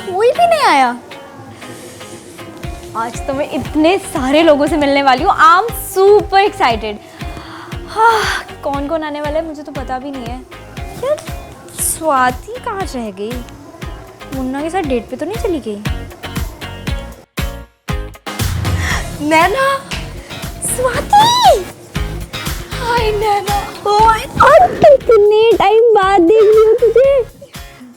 कोई भी नहीं आया। आज तो मैं इतने सारे लोगों से मिलने वाली हूँ। I am super excited. हाँ, कौन कौन आने वाला है मुझे तो पता भी नहीं है। यार स्वाति कहाँ रह गई? मुन्ना के साथ डेट पे तो नहीं चली गई? नैना, स्वाति, हाय नैना। कितने टाइम बाद देख रही हूँ तुझे।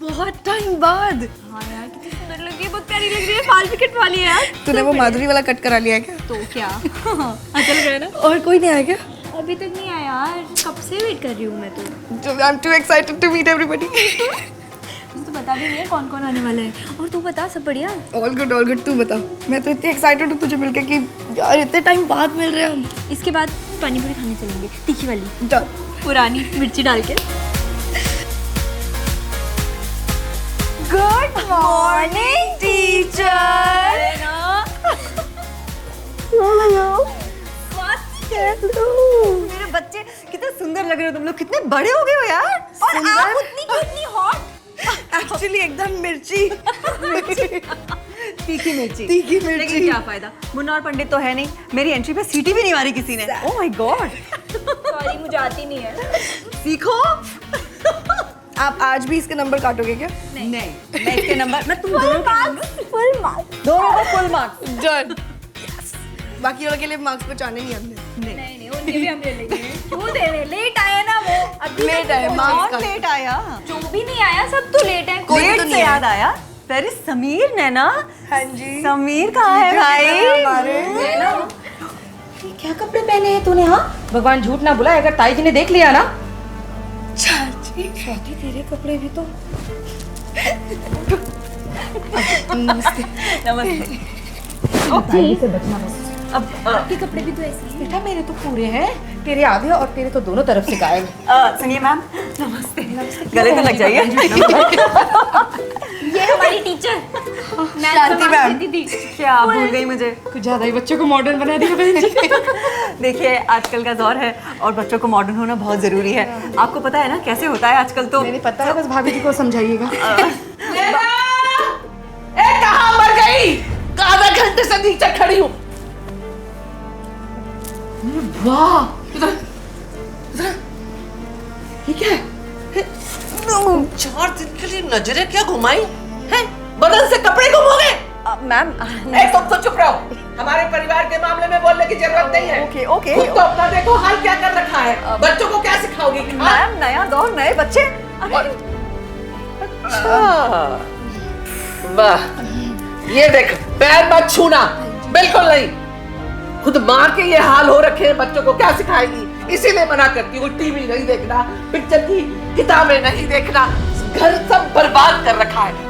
बहुत टाइम बाद। हाँ यार कितनी सुंदर लग रही है, बहुत प्यारी लग रही है। बाल भी कटवा लिए यार। तूने वो माधुरी वाला कट करा लिया है क्या? तो क्या अच्छा लग रहा है ना? और कोई नहीं आया क्या? अभी तक नहीं आया यार, कब से वेट कर रही हूँ मैं तो। I am too excited to meet everybody. मुझे तो पता भी नहीं है कौन कौन आने वाला है। और तू बता, सब बढ़िया? All good. तू बता। मैं तो इतनी एक्साइटेड हूँ तुझे मिलके कि यार इतने टाइम बाद मिल रहे हैं हम। इसके बाद पानी पूरी खाने चलेंगे, तीखी वाली, चल। पुरानी मिर्ची डाल के। Good morning teacher. मेरे बच्चे कितने सुंदर लग रहे हो तुम लोग, कितने बड़े हो गए हो यार। और आप उतनी हॉट। एक्चुअली एकदम मिर्ची। तीखी मिर्ची। लेकिन क्या फायदा, मुन्ना और पंडित तो है नहीं, मेरी एंट्री पे सीटी भी नहीं मारी किसी ने। Oh my God. सॉरी मुझे आती नहीं है। सीखो। आप आज भी इसके नंबर काटोगे क्या? नहीं मैं इसके नंबर, मैं तुम दोनों के नंबर, फुल मार्क्स। दोनों को फुल मार्क्स। डन। बाकी वालों के लिए मार्क्स बचाने नहीं हमने। नहीं उनके भी हम ले लेंगे। क्यों दे रहे? लेट आया ना वो। अभी लेट आया, मार्क्स कौन लेट आया? जो भी नहीं आया सब तो लेट है। कोई लेट तो से नहीं याद आया, वेरी समीर नैना। हाँ जी। समीर कहाँ है भाई? हमारे क्या कपड़े पहने हैं तूने? हाँ भगवान झूठ ना बुलाए, अगर ताई जी ने देख लिया ना। चाची स्वाति तेरे कपड़े भी तो। नमस्ते। नमस्ते। ताई से बचना बस। अब आपके कपड़े भी तो ऐसे ही हैं। बेटा मेरे तो पूरे हैं, तेरे आधे और तेरे तो दोनों तरफ से गायब। सुनिए मैम, नमस्ते। गले तो लग जाइए। ये हमारी टीचर शांति मैम। दीदी। क्या भूल गई मुझे? कुछ ज्यादा ही बच्चों को मॉडर्न बना दिया बहन जी। देखिए आजकल का दौर है और बच्चों को मॉडर्न होना बहुत जरूरी है। आपको पता है ना कैसे होता है आजकल तो। मैंने पता है, बस भाभी जी को समझाइएगा। कहाँ मर गई? आधा घंटे से नीचे खड़ी हूँ। वाह, इधर ये क्या है? 4 दिन के लिए नजरें क्या घुमाई हैं? बदन से कपड़े गुम हो गए। मैम तुम तो चुप रहो। हमारे परिवार के मामले में बोलने की जरूरत नहीं है। ओके। खुद तो अपना देखो हाल क्या कर रखा है। बच्चों को क्या सिखाओगी? मैम नया दौर, नए बच्चे। वाह, ये देख, पैर मत छूना, बिल्कुल नहीं। खुद मार के ये हाल हो रखे हैं, बच्चों को क्या सिखाएगी? इसीलिए मना करती हूँ, टीवी नहीं देखना, पिक्चर की किताबें नहीं देखना, घर सब बर्बाद कर रखा है।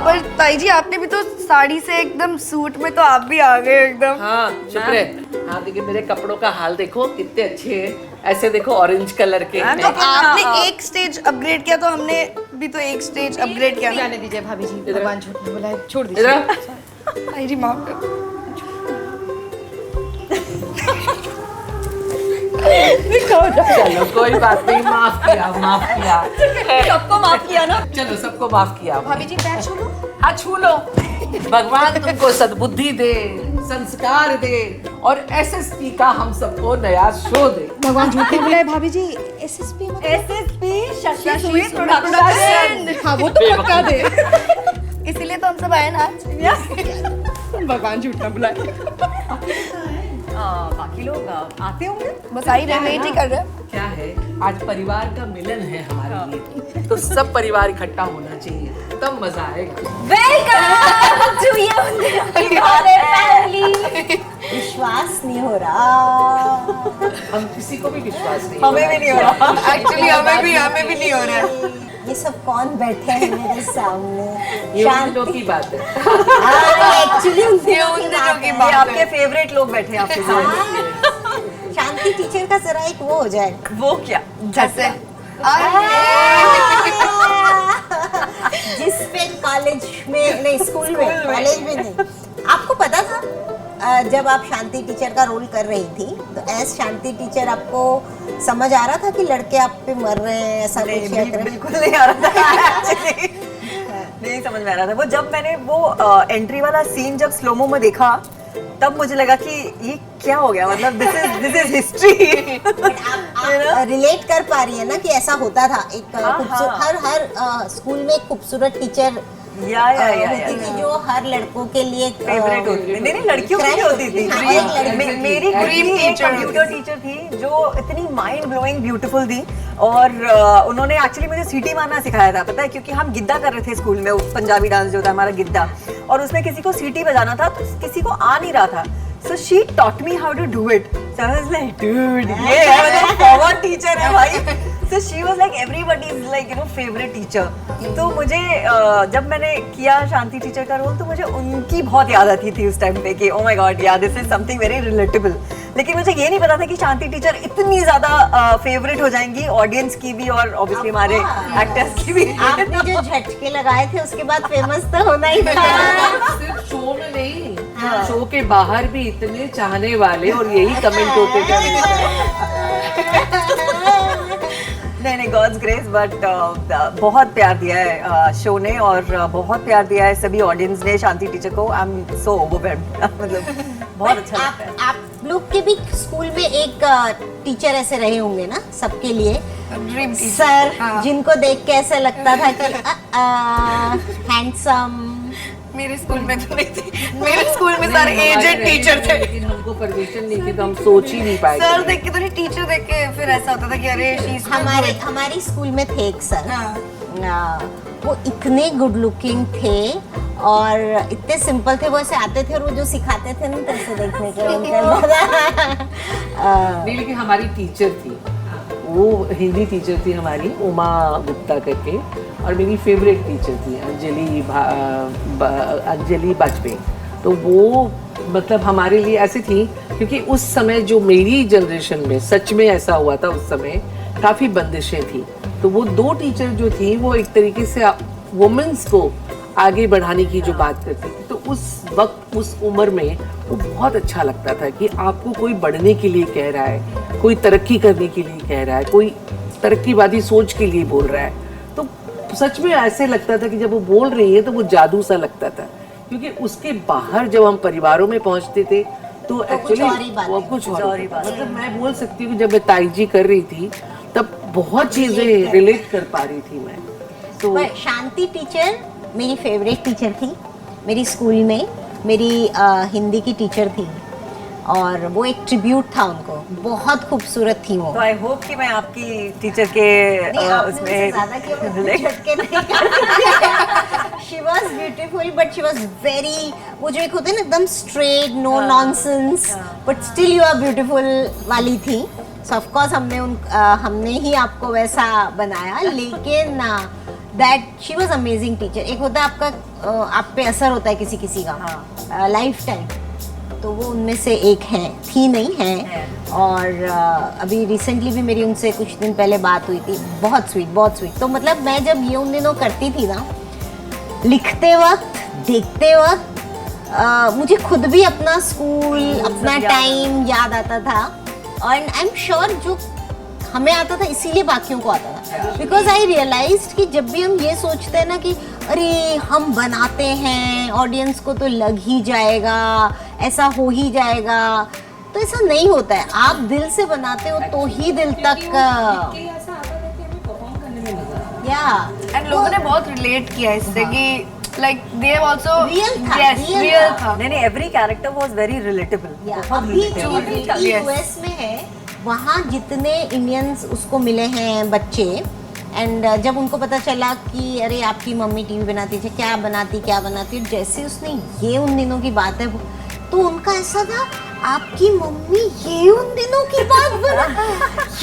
पर ताई जी आपने भी तो साड़ी से एकदम सूट में तो आप भी आ गए एकदम। हाँ चुप रहे। हाँ देखिए मेरे कपड़ों का हाल देखो, कितने अच्छे हैं। ऐसे देखो ऑरेंज कलर के हैं। तो आपने एक स्टेज अपग्रेड किया तो हमने भी तो एक स्टेज अपग्रेड किया ना। जाने दीजिए भाभी जी, भगवान झूठ ना बुलाए, छोड़ इधर दीजिए। ताई जी माफ कर। चलो कोई बात नहीं, माफ किया। सबको माफ किया ना। चलो सबको माफ किया। भाभी जी पैर छू लो। हाँ छू लो। भगवान तुमको सद्बुद्धि दे, संस्कार दे और एसएसपी का हम सबको नया शो दे। भगवान झूठ ना बुलाए भाभी जी। SSP SSP Shashi sweet production. हाँ वो तो पक्का दे। इसीलिए तो हम सब आए ना आज। भगवान झूठ ना बुलाए। बाकी लोग आते होंगे। बस आई रहे, वेट ही कर रहे। क्या है, आज परिवार का मिलन है हमारे लिए, तो सब परिवार इकट्ठा होना चाहिए, तब मजा आएगा। वेलकम टू ये उन दिनों की फैमिली। विश्वास नहीं हो रहा। हम किसी को भी विश्वास नहीं, हमें भी नहीं हो रहा। एक्चुअली हमें भी नहीं हो रहा है। ये सब कौन बैठे हैं मेरे सामने? ये उन दिनों की बात है। एक्चुअली उन दिनों की बात है। ये आपके फेवरेट लोग बैठे हैं आपके सामने। शांति टीचर का जरा एक वो हो जाए। वो क्या? जैसे जिस पे कॉलेज में नहीं, स्कूल में, कॉलेज में नहीं। आपको पता था जब आप शांति टीचर का रोल कर रही थी तो एज शांति टीचर आपको समझ आ रहा था कि लड़के आप पे मर रहे हैं, ऐसा कुछ? बिल्कुल नहीं आ रहा था। नहीं समझ में आ रहा था वो। जब मैंने वो एंट्री वाला सीन जब स्लोमो में देखा तब मुझे लगा कि ये क्या हो गया, मतलब दिस इज हिस्ट्री। आप रिलेट कर पा रही है ना कि ऐसा होता था। एक हर स्कूल में एक खूबसूरत टीचर होती थी जो हर लड़कों के लिए फेवरेट होती थी। नहीं लड़कियों की भी होती थी। मेरी कंप्यूटर टीचर थी जो इतनी माइंड ब्लोइंग ब्यूटीफुल थी और उन्होंने एक्चुअली मुझे सीटी मारना सिखाया था, पता है, क्योंकि हम गिद्दा कर रहे थे स्कूल में, पंजाबी डांस जो था हमारा गिद्दा, और उसमें किसी को सीटी बजाना था तो किसी को आ नहीं रहा था। So she taught me how to do it. So I was like, dude, ये मतलब फॉरवर्ड टीचर है भाई। So she was like everybody's like favorite teacher. तो मुझे जब मैंने किया शांति टीचर का रोल तो मुझे उनकी बहुत याद आती थी उस टाइम पे कि oh my god, yeah, this is something very relatable. लेकिन मुझे ये नहीं पता था कि शांति टीचर इतनी ज्यादा फेवरेट हो जाएंगी ऑडियंस की भी और ऑब्वियसली हमारे एक्टर्स की भी। आपने जो झटके लगाए थे उसके बाद फेमस तो होना ही था। सिर्फ शो में नहीं, शो के बाहर भी इतने चाहने वाले और यही कमेंट होते थे। नहीं गॉड्स ग्रेस, बट बहुत प्यार दिया है शो ने और बहुत प्यार दिया है सभी ऑडियंस ने शांति टीचर को। आई एम सो ओवरवेल्म्ड, मतलब बहुत अच्छा लगता है। आप लोग के भी स्कूल में एक टीचर ऐसे रहे होंगे ना सबके लिए, ड्रीम सर, जिनको देख के ऐसा लगता था कि हैंडसम। मेरे स्कूल में तो नहीं थी, मेरे स्कूल में सारे एजेड टीचर थे, लेकिन हमको परमिशन नहीं थी तो हम सोच ही नहीं पाए। सर देख के तो नहीं, टीचर देख के फिर ऐसा होता था कि अरे हमारी स्कूल में थे एक सर, वो इतने गुड लुकिंग थे और इतने सिंपल थे। वो ऐसे आते थे और वो जो सिखाते थे ना तैसे देखने के नहीं, लेकिन हमारी टीचर थी, वो हिंदी टीचर थी हमारी, उमा गुप्ता करके, और मेरी फेवरेट टीचर थी अंजलि बाजपेयी। तो वो मतलब हमारे लिए ऐसी थी क्योंकि उस समय जो मेरी जनरेशन में सच में ऐसा हुआ था, उस समय काफ़ी बंदिशें थी। तो वो दो टीचर जो थी वो एक तरीके से वुमेन्स को आगे बढ़ाने की जो बात करती थी, तो उस वक्त उस उम्र में वो बहुत अच्छा लगता था कि आपको कोई बढ़ने के लिए कह रहा है, कोई तरक्की करने के लिए कह रहा है, कोई तरक्कीवादी सोच के लिए बोल रहा है। तो सच में ऐसे लगता था कि जब वो बोल रही है तो वो जादू सा लगता था, क्योंकि उसके बाहर जब हम परिवारों में पहुंचते थे तो एक्चुअली वो कुछ और ही बात। मतलब मैं बोल सकती हूँ कि जब मैं ताई जी कर रही थी तब बहुत चीजें रिलेट कर पा रही थी मैं। तो शांति टीचर मेरी फेवरेट टीचर थी मेरी स्कूल में। मेरी हिंदी की टीचर थी और वो एक ट्रिब्यूट था उनको, बहुत खूबसूरत थी वो। तो आई होप कि मैं आपकी टीचर के उसमें she was beautiful but she was very, वो जो एक होते हैं ना एकदम straight, no nonsense but still you are beautiful वाली थी। सो ऑफ कोर्स हमने ही आपको वैसा बनाया, लेकिन that she was amazing teacher. एक होता है आपका आप पे असर होता है किसी किसी का लाइफ टाइम, तो वो उनमें से एक है, थी नहीं है। और अभी रिसेंटली भी मेरी उनसे कुछ दिन पहले बात हुई थी, बहुत स्वीट, बहुत स्वीट। तो मतलब मैं जब ये उन दिनों करती थी ना, लिखते वक्त, देखते वक्त मुझे खुद भी अपना स्कूल, अपना टाइम याद आता था। और आई एम श्योर जो हमें आता था इसीलिए बाकियों को आता था, बिकॉज आई रियलाइज्ड कि जब भी हम ये सोचते हैं ना कि अरे हम बनाते हैं, ऑडियंस को तो लग ही जाएगा, ऐसा हो ही जाएगा, तो ऐसा नहीं होता है। आप दिल से बनाते हो तो ही दिल तक एंड लोगों ने बहुत रिलेट किया इससे कि like they have also real था। नहीं every character was very relatable. अभी यूएस में है, वहाँ जितने इंडियंस उसको मिले हैं बच्चे, एंड जब उनको पता चला कि अरे आपकी मम्मी टीवी बनाती थी, क्या बनाती, जैसे उसने ये उन दिनों की बात है तो उनका ऐसा था, आपकी मम्मी ये उन दिनों की बात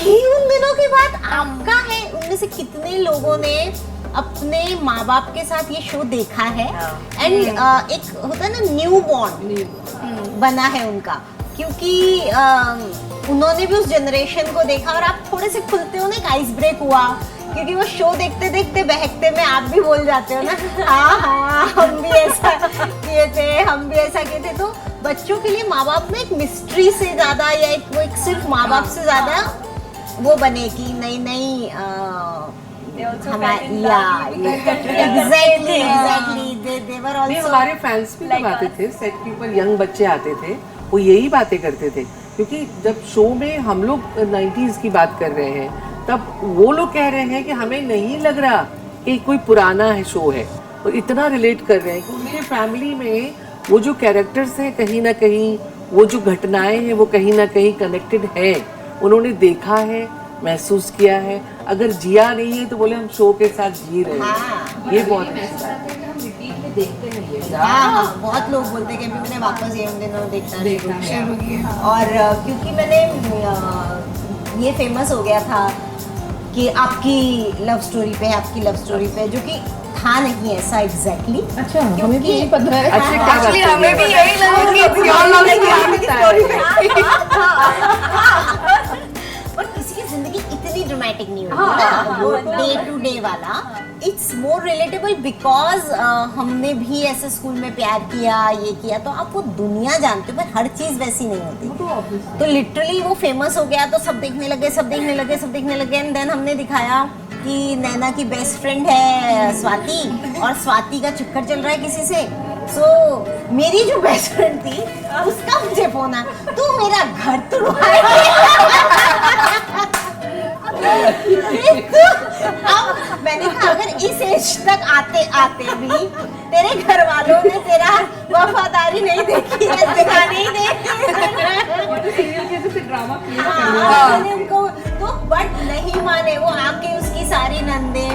ये उन दिनों की बात आपका है। उनमें से कितने लोगों ने अपने माँ बाप के साथ ये शो देखा है, एंड एक होता है ना न्यू बॉन्ड बना है उनका, क्योंकि उन्होंने भी उस जनरेशन को देखा और आप थोड़े से खुलते हो ना, एक आइस ब्रेक हुआ, क्योंकि वो शो देखते देखते बहकते में आप भी बोल जाते हो ना, हाँ हम भी ऐसा किए थे, हम भी ऐसा किए थे। तो बच्चों के लिए माँ बाप में एक मिस्ट्री से ज़्यादा या वो एक सिर्फ माँ बाप से ज़्यादा वो बने कि नहीं नहीं, हमारे फैंस भी लोग आते थे, सेट के ऊपर यंग बच्चे आते थे, वो यही बातें करते थे, क्योंकि जब शो में हम लोग 90s की बात कर रहे हैं, तब वो लोग कह रहे हैं कि हमें नहीं लग रहा कि कोई पुराना है शो है, तो इतना रिलेट कर रहे हैं कि मेरे फैमिली में वो जो कैरेक्टर्स हैं कहीं ना कहीं, वो जो घटनाएं हैं वो कहीं ना कहीं कनेक्टेड है, उन्होंने देखा है, महसूस किया है, अगर जिया नहीं है तो बोले हम शो के साथ जी रहे हैं। ये बहुत हाँ, बहुत लोग बोलते हैं कि अभी मैंने वापस ये उन दिनों देखना शुरू किया, और क्योंकि मैंने ये फेमस हो गया था कि आपकी लव स्टोरी पे जो कि था नहीं ऐसा एग्जैक्टली। अच्छा, हमें भी यही पता है। एक्चुअली हमें भी यही लगा पर किसी की जिंदगी इतनी ड्रामेटिक नहीं होती ना, वो डे टू डे वाला। इट्स मोर रिलेटेबल बिकॉज हमने भी ऐसे स्कूल में प्यार किया, ये किया, तो आप वो दुनिया जानते हो, पर हर चीज वैसी नहीं होती। तो लिटरली वो फेमस हो गया तो सब देखने लगे, एंड देन हमने दिखाया कि नैना की बेस्ट फ्रेंड है स्वाति, और स्वाति का चक्कर चल रहा है किसी से। सो मेरी जो बेस्ट फ्रेंड थी उसका मुझे फोन आया, तू मेरा घर तुड़वाएगी। अब मैंने कहा अगर इस एज तक आते आते भी तेरे घर वालों ने तेरा वफादारी नहीं देखी है, दिखाने ही देखी मैंने उनको तो बट नहीं माने, वो आके उसकी सारी नंदे,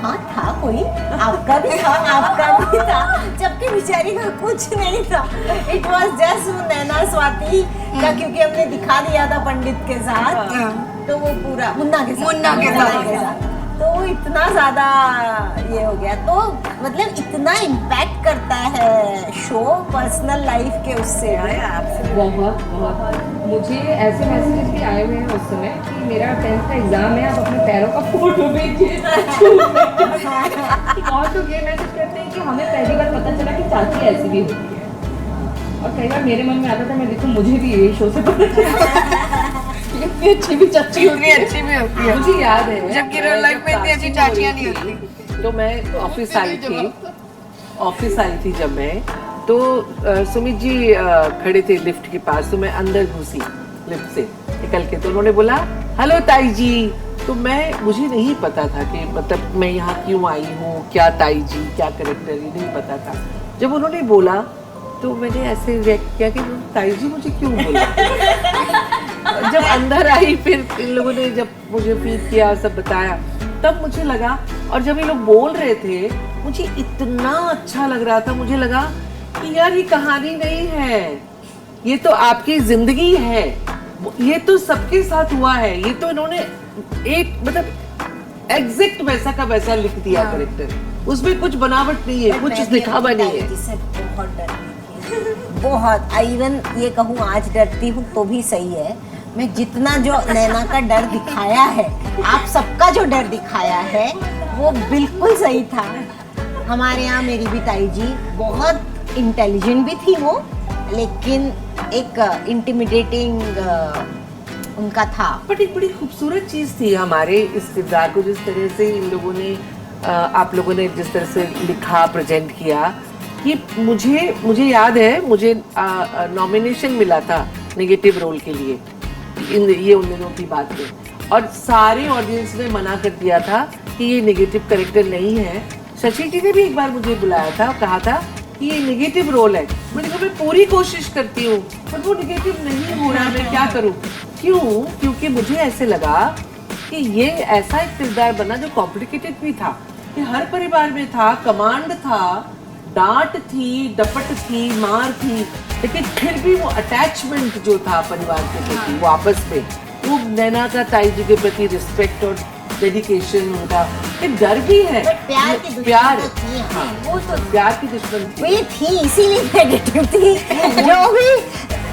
हाँ था कोई, आपका भी था, जबकि बेचारी का कुछ नहीं था। इट वॉज जस्ट नैना स्वाति का, क्योंकि हमने दिखा दिया था पंडित के साथ, तो वो पूरा मुन्ना के साथ, तो वो इतना ज्यादा ये हो गया। तो मतलब इतना इम्पैक्ट करता है शो पर्सनल लाइफ के उससे। बहुत मुझे ऐसे मैसेजेस भी आए हुए हैं उस समय कि मेरा 10th का एग्जाम है, आप अपने पैरों का फोटो भेजिए। और तो ये मैसेज करते हैं कि हमें पहली बार पता चला कि चाची ऐसी भी होती है, और कई बार मेरे मन में आता था मैं देखूं मुझे भी ये शो से पता चला इतनी अच्छी भी चाची होती है, मुझे याद है, जबकि रियल लाइफ में इतनी अच्छी चाचियां नहीं होती। तो मैं ऑफिस आई थी जब मैं, तो सुमित जी खड़े थे लिफ्ट के पास, तो मैं अंदर घुसी लिफ्ट से निकल के, तो उन्होंने बोला हेलो ताई जी। तो मुझे नहीं पता था कि मतलब मैं यहाँ क्यों आई हूँ, क्या ताई जी, क्या करेक्टर, ये नहीं पता था। जब उन्होंने बोला तो मैंने ऐसे रिएक्ट किया कि ताई जी मुझे क्यों बोला। जब अंदर आई फिर इन लोगों ने जब मुझे फील किया, सब बताया, तब मुझे लगा, और जब ये लोग बोल रहे थे मुझे इतना अच्छा लग रहा था, मुझे लगा कि यार ये कहानी नहीं है, ये तो आपकी जिंदगी है, ये तो सबके साथ हुआ है, ये तो इन्होंने एक मतलब एग्जैक्ट वैसा का वैसा लिख दिया करेक्टर, उसमें कुछ बनावट नहीं है, कुछ दिखावा नहीं है। बहुत डरती थी, बहुत, इवन ये कहूँ आज डरती हूँ तो भी सही है। मैं जितना जो नैना का डर दिखाया है, आप सबका जो डर दिखाया है वो बिल्कुल सही था। हमारे यहाँ मेरी भी ताई जी बहुत इंटेलिजेंट भी थी वो, लेकिन एक इंटिमिडेटिंग उनका था। बट एक बड़ी खूबसूरत चीज थी हमारे इस किरदार को, जिस तरह से इन लोगों ने आप लोगों ने जिस तरह से लिखा, प्रेजेंट किया, कि मुझे याद है मुझे नॉमिनेशन मिला था नेगेटिव रोल के लिए ये उन दिनों की बात है, और सारे ऑडियंस ने मना कर दिया था कि ये नेगेटिव कैरेक्टर नहीं है। शशि जी ने भी एक बार मुझे बुलाया था, कहा था कि ये नेगेटिव रोल है। मैंने कहा मैं पूरी कोशिश करती हूँ पर वो नेगेटिव नहीं हो रहा, मैं क्या करूँ। क्यों? क्योंकि मुझे ऐसे लगा कि ये ऐसा एक किरदार बना जो कॉम्प्लिकेटेड भी था, कि हर परिवार में था, कमांड था, डांट थी, डपट थी, मार थी, लेकिन फिर भी वो अटैचमेंट जो था परिवार के प्रति, वो आपस में, वो नैना का ताई जी के प्रति रिस्पेक्ट और डेडिकेशन उनका, एक डर भी है, प्यार की दुश्मन प्यार, तो थी, हाँ, वो तो प्यार की दुश्मन थी, वो थी, इसीलिए नेगेटिव थी। जो भी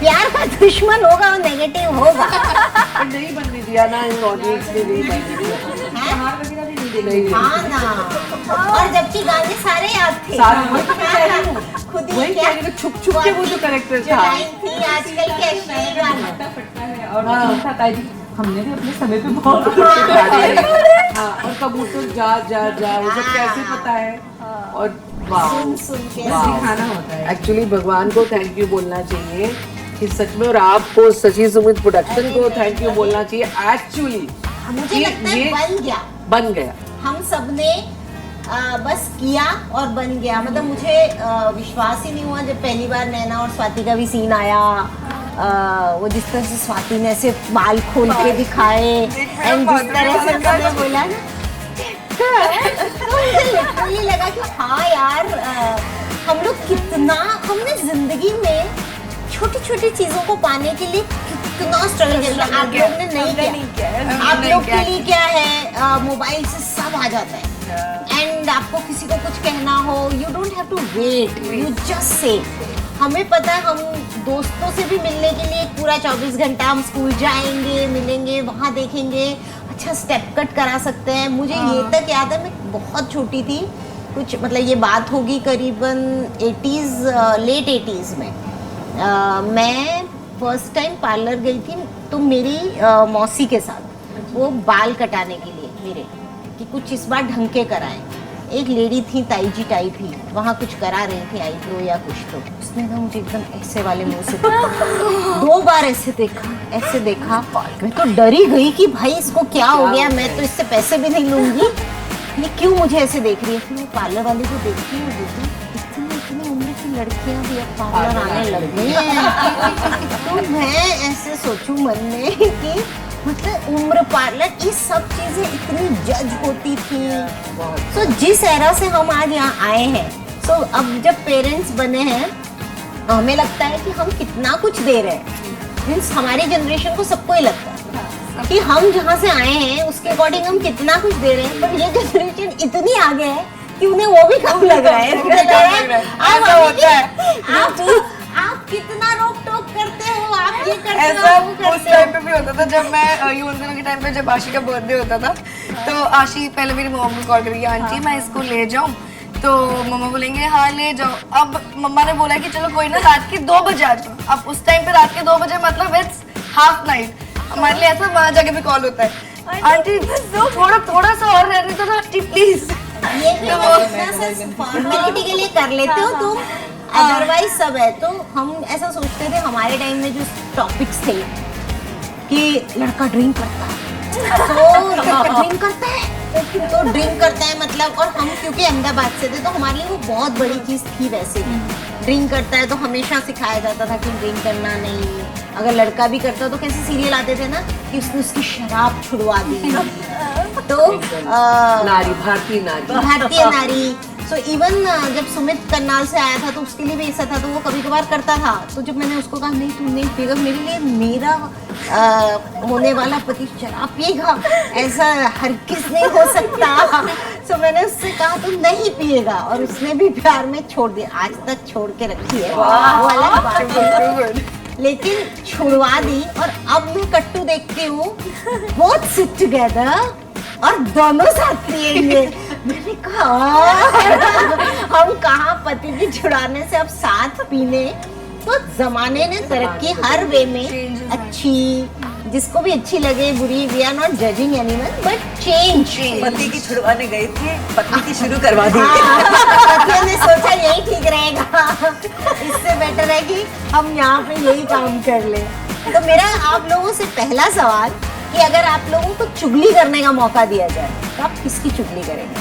प्यार का दुश्मन होगा वो नेगेटिव होगा। पर नहीं बनने दिया ना इन ऑडियंस ने, नहीं बनने दिया। हाँ ना, और जबकि गाने सारे याद थे, खुद ही क्या छुप के वो जो कैरेक्टर था, थी आजकल के और था ताई जी, हमने भी अपने समय पे बहुत हाँ, और कबूतर जा जा जा ये सब कैसे पता है और सुन के सिखाना होता है। एक्चुअली भगवान को थैंक यू बोलना चाहिए कि सच में, और आपको शशि सुमित प्रोडक्शन को थैंक यू बोलना चाहिए एक्चुअली। मुझे लगता है बन गया हम सबने बस किया और बन गया। मतलब मुझे विश्वास ही नहीं हुआ जब पहली बार नैना और स्वाति का भी सीन आया। वो जिस तरह से स्वाति ने ऐसे बाल खोल के दिखाए एंड जिस तरह से उसने बोला ना तो मुझे लिटरली लगा कि हाँ यार, हम लोग कितना, हमने जिंदगी में छोटी छोटी चीजों को पाने के लिए कितना स्ट्रगल किया। आप लोग ने नहीं किया। आप लोग के लिए क्या है, मोबाइल से सब आ जाता है एंड आपको किसी को कुछ कहना हो, you don't have to wait, you just say. हमें पता है हम दोस्तों से भी मिलने के लिए पूरा 24 घंटा हम स्कूल जाएंगे, मिलेंगे, वहाँ देखेंगे, अच्छा स्टेप कट करा सकते हैं। मुझे ये तक याद है, मैं बहुत छोटी थी, कुछ मतलब ये बात होगी करीबन 80s, लेट 80s में। मैं फर्स्ट टाइम पार्लर गई थी तो मेरी मौसी के साथ, वो बाल कटाने के लिए मेरे, कि कुछ इस बार ढंग के कराएं। एक लेडी थी ताई जी टाइप ही, वहाँ कुछ करा रही थी आईब्रो या कुछ, तो उसने ना मुझे एकदम ऐसे वाले मुंह से देखा, 2 बार ऐसे देखा। मैं तो डरी गई कि भाई इसको क्या हो गया, मैं तो इससे पैसे भी नहीं लूंगी, ये क्यों मुझे ऐसे देख रही है। फिर मैं पार्लर वाले को देखती हूँ, इतनी उम्र की लड़कियां भी अब पार्लर आने लग गई हैं। तो मैं ऐसे सोचूं मन में कि मतलब उम्र, पार्लर, ये सब चीजें इतनी जज होती थी। सो जिस एरा से हम आज यहाँ आए हैं, सो अब जब पेरेंट्स बने हैं हमें लगता है कि हम कितना कुछ दे रहे हैं। मीन्स हमारी जनरेशन को सबको ही लगता है कि हम जहाँ से आए हैं उसके अकॉर्डिंग हम कितना कुछ दे रहे हैं, पर ये जनरेशन इतनी आगे है कि उन्हें वो भी कम लग रहा है। आप कितना रोक टोक करते हो, आप ये करते ऐसा हो, वो उस करते टाइम हो। पे भी होता था जब मैं ये उन दिनों के टाइम पे, जब आशी का बर्थडे होता था, तो आशी पहले मेरी मम्मा को कॉल करेगी, आंटी मैं इसको ले जाऊं, तो मम्मा बोलेंगे हाँ ले जाओ। अब मम्मा ने बोला कि चलो कोई ना, रात के 2 बजे आ जाओ। अब उस टाइम पे रात के 2 बजे मतलब इट्स हाफ नाइट, हमारे लिए ऐसा वहाँ जाके भी कॉल होता है, आंटी थोड़ा सा और रहने दो ना आंटी प्लीज। ये भी फॉर्मेलिटी के लिए कर लेते हो तुम, अदरवाइज सब है। तो हम ऐसा सोचते थे हमारे टाइम में, जो टॉपिक्स थे कि लड़का ड्रिंक करता है, तो ड्रिंक करता है मतलब, और हम क्योंकि अहमदाबाद से थे तो हमारे लिए वो बहुत बड़ी चीज़ थी। वैसे भी ड्रिंक करता है तो हमेशा सिखाया जाता था कि ड्रिंक करना नहीं। अगर लड़का भी करता तो कैसे सीरियल आते थे ना कि उसने उसकी शराब छुड़वा दी, तो भारतीय नारी। सो इवन जब सुमित करनाल से आया था तो उसके लिए भी ऐसा था, तो वो कभी कभार करता था। तो जब मैंने उसको कहा नहीं तू नहीं पिएगा, मेरे लिए मेरा होने वाला पति शराब पिएगा, ऐसा हर किस नहीं हो सकता। सो मैंने उससे कहा तू नहीं पिएगा, और उसने भी प्यार में छोड़ दिया। आज तक छोड़ के रखी है, वो अलग बात है, लेकिन छुड़वा दी। और अब मैं कट्टू देखती हूँ, बोथ सिट टुगेदर और दोनों साथ पिएंगे। मैंने कहा हम कहाँ पति की छुड़ाने से अब साथ पीने। तो जमाने ने तरक्की हर वे में अच्छी, जिसको भी अच्छी लगे बुरी, we are not judging anyone but change. पति की छुड़वाने गई थी, पत्नी की शुरू करवा दी। पतियों ने सोचा यही ठीक रहेगा, इससे बेटर है कि हम यहाँ पे यही काम कर ले। तो मेरा आप लोगों से पहला सवाल कि अगर आप लोगों को चुगली करने का मौका दिया जाए तो आप किसकी चुगली करेंगे?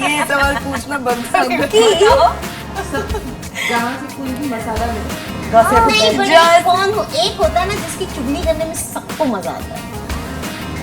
ये सवाल पूछना बनता है। जहाँ से कोई भी मसाला मिले, नहीं, but एक होता है ना जिसकी चुगली करने में सबको मजा आता है।